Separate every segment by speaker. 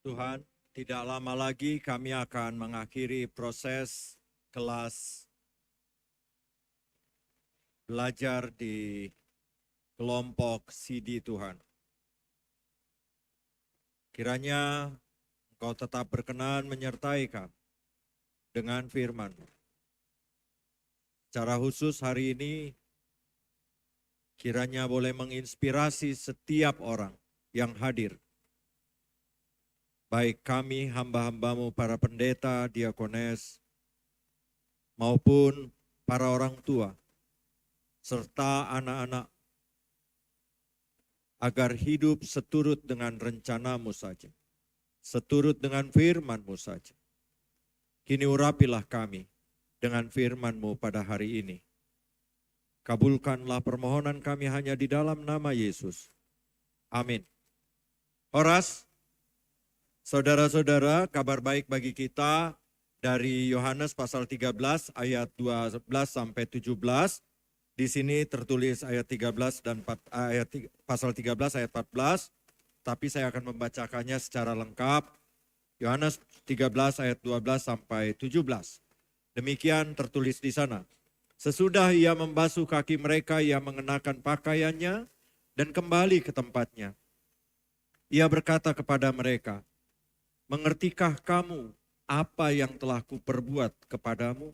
Speaker 1: Tuhan, tidak lama lagi kami akan mengakhiri proses kelas belajar di kelompok CD Tuhan. Kiranya Engkau tetap berkenan menyertai kami dengan firman. Secara khusus hari ini, kiranya boleh menginspirasi setiap orang yang hadir. Baik kami hamba-hambamu para pendeta, diakones, maupun para orang tua, serta anak-anak, agar hidup seturut dengan rencanamu saja, seturut dengan firman-mu saja. Kini urapilah kami dengan firman-mu pada hari ini. Kabulkanlah permohonan kami hanya di dalam nama Yesus. Amin. Horas, saudara-saudara, kabar baik bagi kita dari Yohanes pasal 13 ayat 12 sampai 17. Di sini tertulis ayat 13 dan pasal 13 ayat 14, tapi saya akan membacakannya secara lengkap. Yohanes 13 ayat 12 sampai 17. Demikian tertulis di sana. Sesudah ia membasuh kaki mereka, ia mengenakan pakaiannya dan kembali ke tempatnya. Ia berkata kepada mereka, "Mengertikah kamu apa yang telah kuperbuat kepadamu?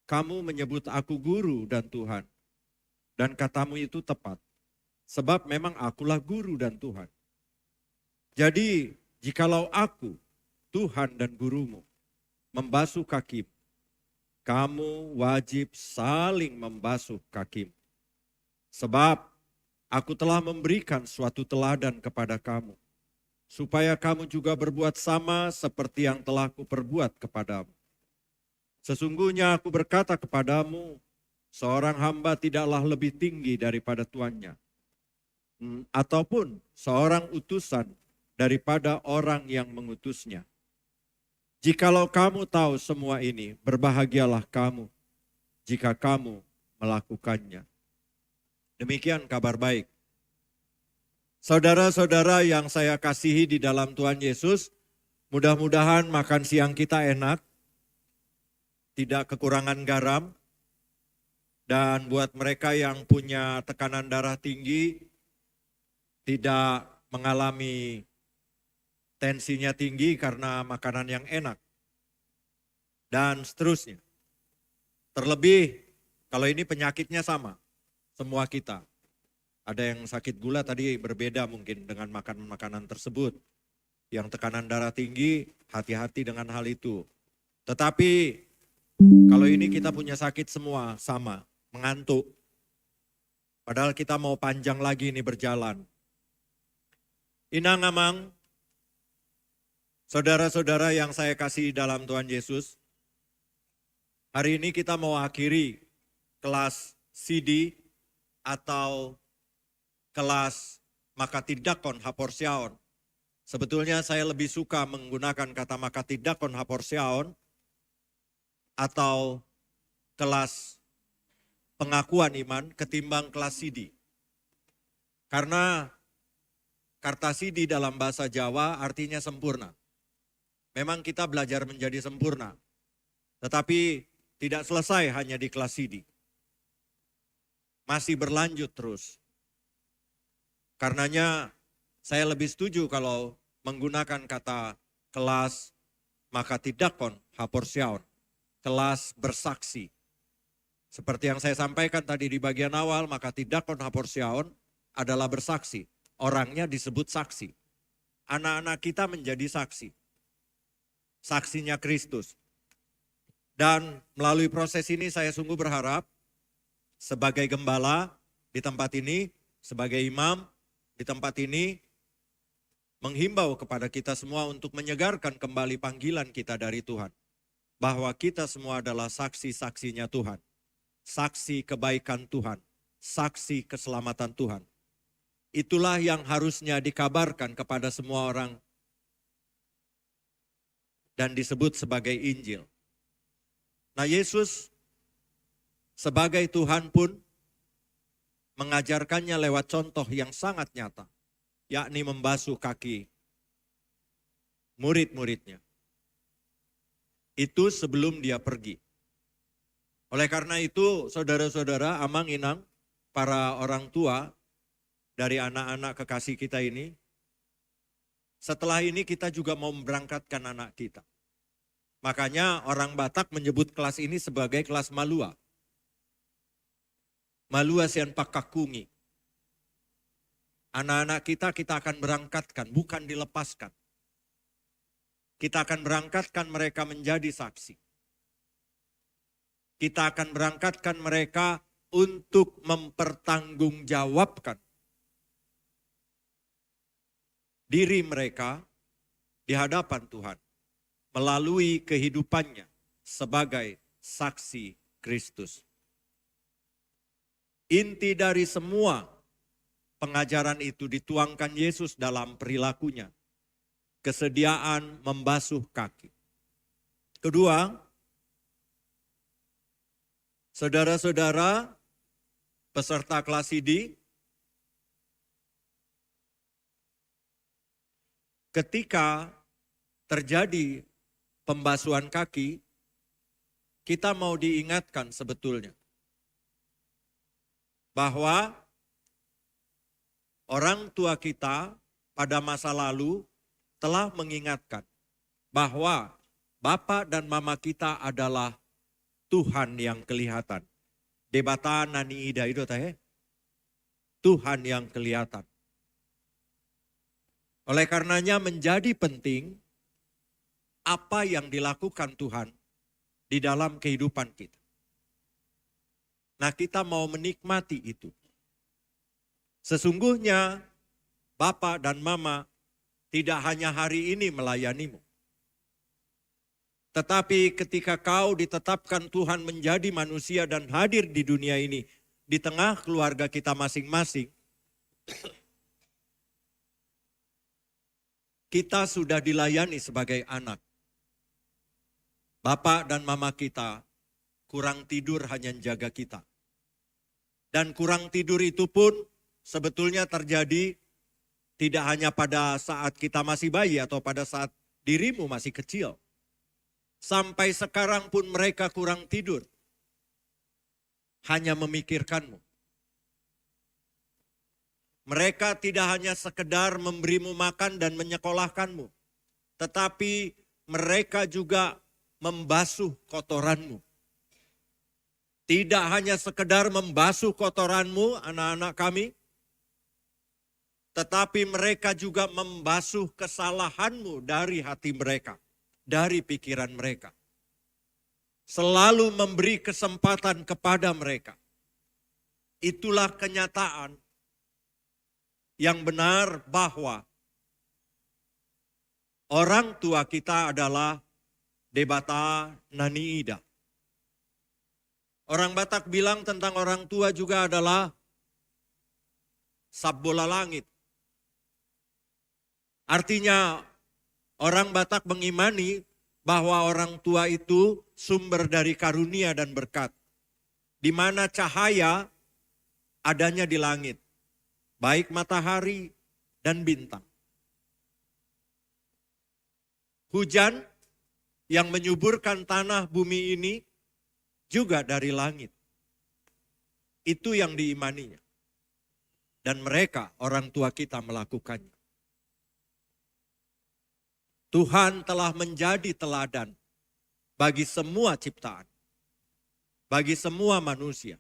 Speaker 1: Kamu menyebut aku guru dan Tuhan, dan katamu itu tepat, sebab memang akulah guru dan Tuhan. Jadi, jikalau aku, Tuhan dan gurumu, membasuh kakimu, kamu wajib saling membasuh kakimu. Sebab aku telah memberikan suatu teladan kepada kamu, supaya kamu juga berbuat sama seperti yang telah kuperbuat kepadamu. Sesungguhnya aku berkata kepadamu, seorang hamba tidaklah lebih tinggi daripada tuannya, ataupun seorang utusan daripada orang yang mengutusnya. Jikalau kamu tahu semua ini, berbahagialah kamu jika kamu melakukannya." Demikian kabar baik. Saudara-saudara yang saya kasihi di dalam Tuhan Yesus, mudah-mudahan makan siang kita enak, tidak kekurangan garam, dan buat mereka yang punya tekanan darah tinggi, tidak mengalami tensinya tinggi karena makanan yang enak, dan seterusnya. Terlebih kalau ini penyakitnya sama, semua kita. Ada yang sakit gula tadi berbeda mungkin dengan makan makanan tersebut. Yang tekanan darah tinggi, hati-hati dengan hal itu. Tetapi kalau ini kita punya sakit semua sama, mengantuk. Padahal kita mau panjang lagi ini berjalan. Inang amang, saudara-saudara yang saya kasih dalam Tuhan Yesus, hari ini kita mau akhiri kelas CD atau kelas makatidakon haporsiaon. Sebetulnya saya lebih suka menggunakan kata makatidakon haporsiaon atau kelas pengakuan iman ketimbang kelas CD. Karena kata CD dalam bahasa Jawa artinya sempurna. Memang kita belajar menjadi sempurna, tetapi tidak selesai hanya di kelas CD. Masih berlanjut terus. Karenanya saya lebih setuju kalau menggunakan kata kelas makatidakon haporsiaon. Kelas bersaksi. Seperti yang saya sampaikan tadi di bagian awal, maka tidakon haporsiaon adalah bersaksi. Orangnya disebut saksi. Anak-anak kita menjadi saksi. Saksinya Kristus. Dan melalui proses ini saya sungguh berharap sebagai gembala di tempat ini, sebagai imam di tempat ini, menghimbau kepada kita semua untuk menyegarkan kembali panggilan kita dari Tuhan. Bahwa kita semua adalah saksi-saksinya Tuhan. Saksi kebaikan Tuhan. Saksi keselamatan Tuhan. Itulah yang harusnya dikabarkan kepada semua orang. Dan disebut sebagai Injil. Nah, Yesus sebagai Tuhan pun mengajarkannya lewat contoh yang sangat nyata. Yakni membasuh kaki murid-muridnya. Itu sebelum dia pergi. Oleh karena itu, saudara-saudara, amang inang, para orang tua dari anak-anak kekasih kita ini, setelah ini kita juga mau memberangkatkan anak kita. Makanya orang Batak menyebut kelas ini sebagai kelas Malua. Malua sian pakakungi. Anak-anak kita akan berangkatkan, bukan dilepaskan. Kita akan berangkatkan mereka menjadi saksi. Kita akan berangkatkan mereka untuk mempertanggungjawabkan diri mereka di hadapan Tuhan melalui kehidupannya sebagai saksi Kristus. Inti dari semua pengajaran itu dituangkan Yesus dalam perilakunya. Kesediaan membasuh kaki. Kedua, saudara-saudara peserta kelas ID, ketika terjadi pembasuhan kaki, kita mau diingatkan sebetulnya bahwa orang tua kita pada masa lalu telah mengingatkan bahwa Bapa dan Mama kita adalah Tuhan yang kelihatan. Debata nani ida itu teh. Tuhan yang kelihatan. Oleh karenanya menjadi penting apa yang dilakukan Tuhan di dalam kehidupan kita. Nah, kita mau menikmati itu. Sesungguhnya Bapa dan Mama tidak hanya hari ini melayanimu. Tetapi ketika kau ditetapkan Tuhan menjadi manusia dan hadir di dunia ini, di tengah keluarga kita masing-masing, kita sudah dilayani sebagai anak. Bapak dan mama kita kurang tidur hanya jaga kita. Dan kurang tidur itu pun sebetulnya terjadi tidak hanya pada saat kita masih bayi atau pada saat dirimu masih kecil. Sampai sekarang pun mereka kurang tidur. Hanya memikirkanmu. Mereka tidak hanya sekedar memberimu makan dan menyekolahkanmu. Tetapi mereka juga membasuh kotoranmu. Tidak hanya sekedar membasuh kotoranmu, anak-anak kami. Tetapi mereka juga membasuh kesalahanmu dari hati mereka, dari pikiran mereka. Selalu memberi kesempatan kepada mereka. Itulah kenyataan yang benar bahwa orang tua kita adalah Debata Nani Ida. Orang Batak bilang tentang orang tua juga adalah sabbola langit. Artinya orang Batak mengimani bahwa orang tua itu sumber dari karunia dan berkat. Di mana cahaya adanya di langit. Baik matahari dan bintang. Hujan yang menyuburkan tanah bumi ini juga dari langit. Itu yang diimaninya. Dan mereka, orang tua kita melakukannya. Tuhan telah menjadi teladan bagi semua ciptaan. Bagi semua manusia.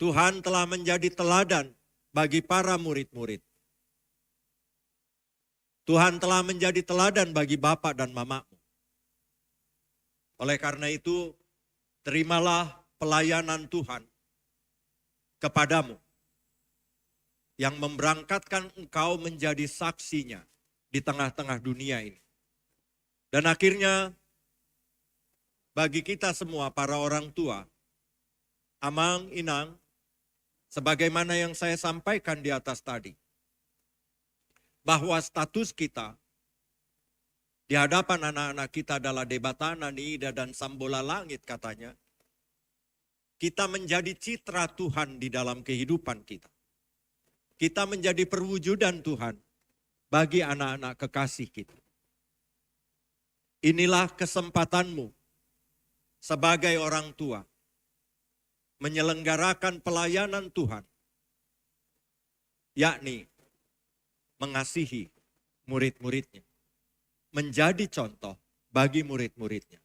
Speaker 1: Tuhan telah menjadi teladan bagi para murid-murid. Tuhan telah menjadi teladan bagi bapak dan mamamu. Oleh karena itu, terimalah pelayanan Tuhan kepadamu yang memberangkatkan engkau menjadi saksinya di tengah-tengah dunia ini. Dan akhirnya bagi kita semua para orang tua, amang, inang, sebagaimana yang saya sampaikan di atas tadi, bahwa status kita di hadapan anak-anak kita adalah Debatana, Niida, dan Sambola Langit katanya. Kita menjadi citra Tuhan di dalam kehidupan kita. Kita menjadi perwujudan Tuhan bagi anak-anak kekasih kita. Inilah kesempatanmu sebagai orang tua menyelenggarakan pelayanan Tuhan, yakni mengasihi murid-muridnya, menjadi contoh bagi murid-muridnya.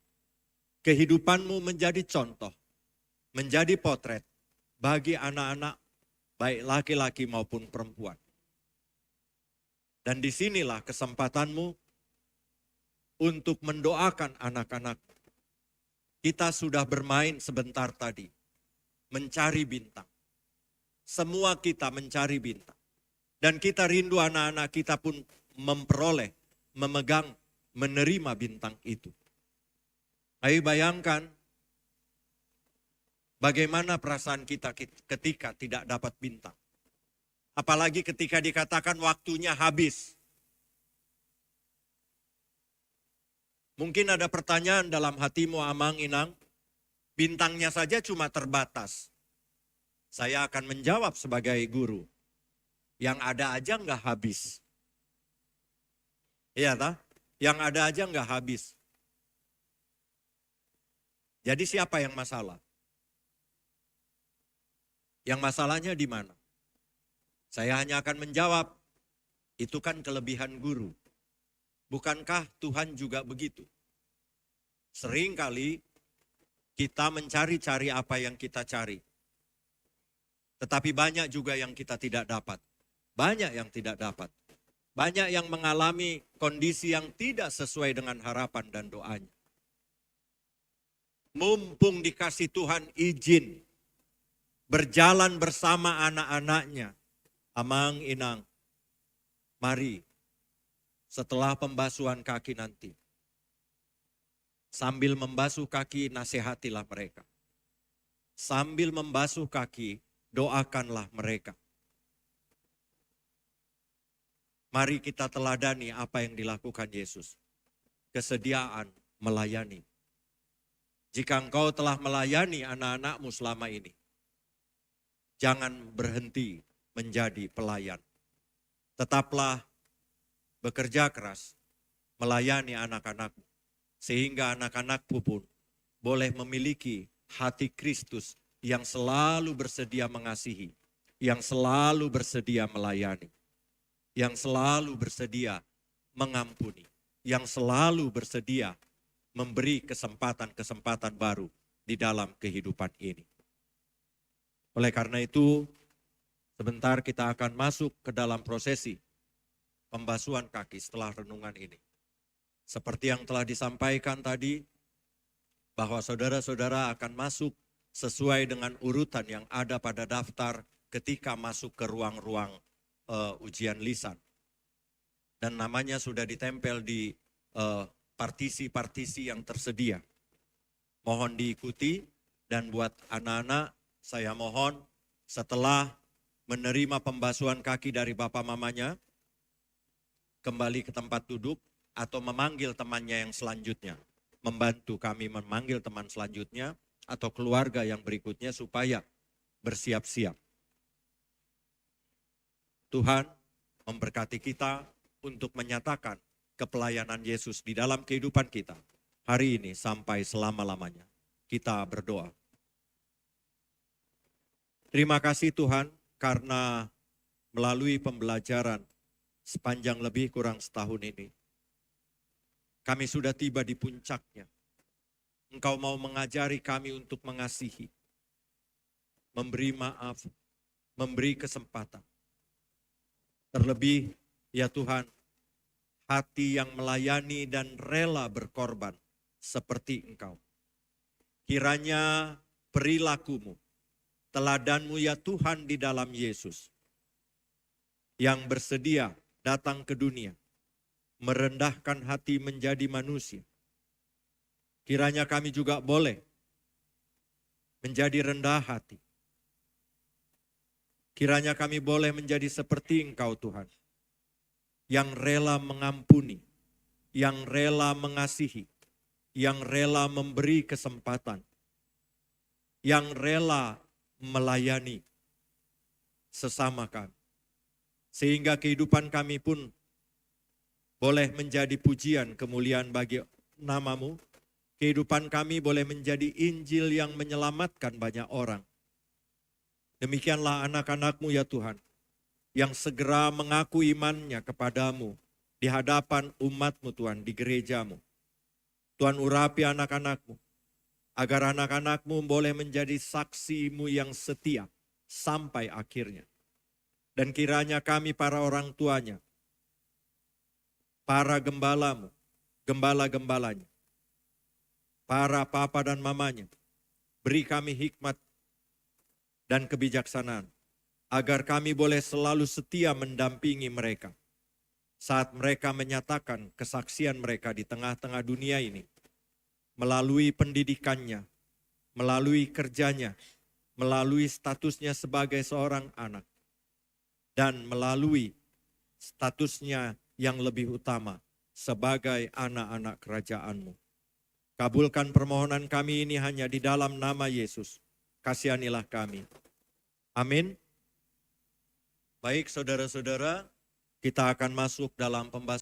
Speaker 1: Kehidupanmu menjadi contoh, menjadi potret bagi anak-anak, baik laki-laki maupun perempuan. Dan disinilah kesempatanmu untuk mendoakan anak-anak. Kita sudah bermain sebentar tadi, mencari bintang. Semua kita mencari bintang. Dan kita rindu anak-anak kita pun memperoleh, memegang, menerima bintang itu. Ayo bayangkan bagaimana perasaan kita ketika tidak dapat bintang. Apalagi ketika dikatakan waktunya habis. Mungkin ada pertanyaan dalam hatimu, Amang, Inang, bintangnya saja cuma terbatas. Saya akan menjawab sebagai guru, yang ada aja nggak habis. Iya tak? Yang ada aja nggak habis. Jadi siapa yang masalah? Yang masalahnya di mana? Saya hanya akan menjawab, itu kan kelebihan guru. Bukankah Tuhan juga begitu? Seringkali kita mencari-cari apa yang kita cari. Tetapi banyak juga yang kita tidak dapat. Banyak yang tidak dapat. Banyak yang mengalami kondisi yang tidak sesuai dengan harapan dan doanya. Mumpung dikasih Tuhan izin berjalan bersama anak-anaknya, Amang, Inang, mari setelah pembasuhan kaki nanti, sambil membasuh kaki nasihatilah mereka. Sambil membasuh kaki, doakanlah mereka. Mari kita teladani apa yang dilakukan Yesus. Kesediaan melayani. Jika engkau telah melayani anak-anakmu selama ini, jangan berhenti menjadi pelayan. Tetaplah bekerja keras melayani anak-anakmu. Sehingga anak-anakmu pun boleh memiliki hati Kristus yang selalu bersedia mengasihi, yang selalu bersedia melayani, yang selalu bersedia mengampuni, yang selalu bersedia memberi kesempatan-kesempatan baru di dalam kehidupan ini. Oleh karena itu, sebentar kita akan masuk ke dalam prosesi pembasuhan kaki setelah renungan ini. Seperti yang telah disampaikan tadi, bahwa saudara-saudara akan masuk sesuai dengan urutan yang ada pada daftar ketika masuk ke ruang-ruang ujian lisan. Dan namanya sudah ditempel di partisi-partisi yang tersedia. Mohon diikuti, dan buat anak-anak saya mohon setelah menerima pembasuhan kaki dari bapak mamanya, kembali ke tempat duduk atau memanggil temannya yang selanjutnya. Membantu kami memanggil teman selanjutnya atau keluarga yang berikutnya supaya bersiap-siap. Tuhan memberkati kita untuk menyatakan kepelayanan Yesus di dalam kehidupan kita hari ini sampai selama-lamanya. Kita berdoa. Terima kasih Tuhan karena melalui pembelajaran sepanjang lebih kurang setahun ini, kami sudah tiba di puncaknya. Engkau mau mengajari kami untuk mengasihi, memberi maaf, memberi kesempatan. Terlebih, ya Tuhan, hati yang melayani dan rela berkorban seperti Engkau. Kiranya perilakumu, teladanmu ya Tuhan di dalam Yesus, yang bersedia datang ke dunia, merendahkan hati menjadi manusia. Kiranya kami juga boleh menjadi rendah hati. Kiranya kami boleh menjadi seperti Engkau Tuhan, yang rela mengampuni, yang rela mengasihi, yang rela memberi kesempatan, yang rela melayani sesama kami. Sehingga kehidupan kami pun boleh menjadi pujian kemuliaan bagi namamu, kehidupan kami boleh menjadi Injil yang menyelamatkan banyak orang. Demikianlah anak-anak-Mu ya Tuhan, yang segera mengaku imannya kepadamu di hadapan umat-Mu Tuhan, di gereja-Mu. Tuhan urapi anak-anak-Mu, agar anak-anak-Mu boleh menjadi saksi-Mu yang setia sampai akhirnya. Dan kiranya kami para orang tuanya, para gembala-Mu, gembala-gembalanya, para papa dan mamanya, beri kami hikmat dan kebijaksanaan, agar kami boleh selalu setia mendampingi mereka saat mereka menyatakan kesaksian mereka di tengah-tengah dunia ini, melalui pendidikannya, melalui kerjanya, melalui statusnya sebagai seorang anak, dan melalui statusnya yang lebih utama sebagai anak-anak kerajaan-Mu. Kabulkan permohonan kami ini hanya di dalam nama Yesus. Kasihanilah kami. Amin. Baik saudara-saudara, kita akan masuk dalam pembahasan